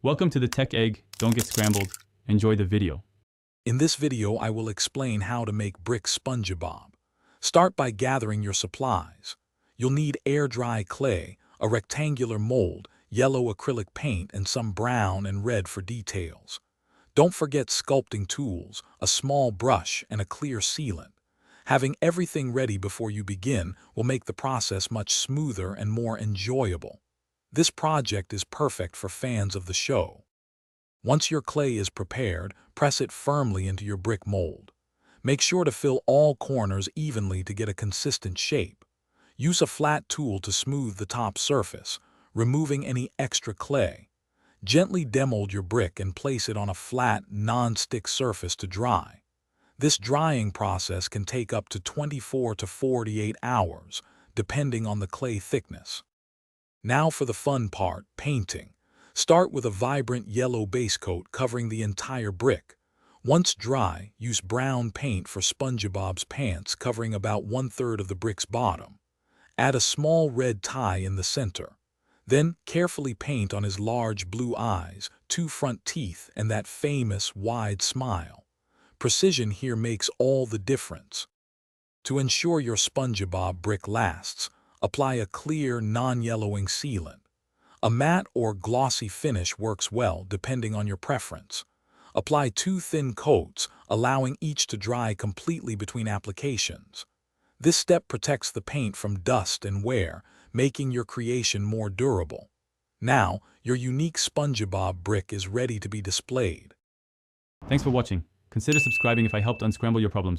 Welcome to the Tech Egg. Don't get scrambled. Enjoy the video. In this video, I will explain how to make brick SpongeBob. Start by gathering your supplies. You'll need air-dry clay, a rectangular mold, yellow acrylic paint, and some brown and red for details. Don't forget sculpting tools, a small brush, and a clear sealant. Having everything ready before you begin will make the process much smoother and more enjoyable. This project is perfect for fans of the show. Once your clay is prepared, press it firmly into your brick mold. Make sure to fill all corners evenly to get a consistent shape. Use a flat tool to smooth the top surface, removing any extra clay. Gently demold your brick and place it on a flat, non-stick surface to dry. This drying process can take up to 24 to 48 hours, depending on the clay thickness. Now for the fun part, painting. Start with a vibrant yellow base coat covering the entire brick. Once dry, use brown paint for SpongeBob's pants covering about 1/3 of the brick's bottom. Add a small red tie in the center. Then carefully paint on his large blue eyes, 2 front teeth, and that famous wide smile. Precision here makes all the difference. To ensure your SpongeBob brick lasts, apply a clear, non-yellowing sealant. A matte or glossy finish works well depending on your preference. Apply 2 thin coats, allowing each to dry completely between applications. This step protects the paint from dust and wear, making your creation more durable. Now, your unique SpongeBob brick is ready to be displayed. Thanks for watching. Consider subscribing if I helped unscramble your problems.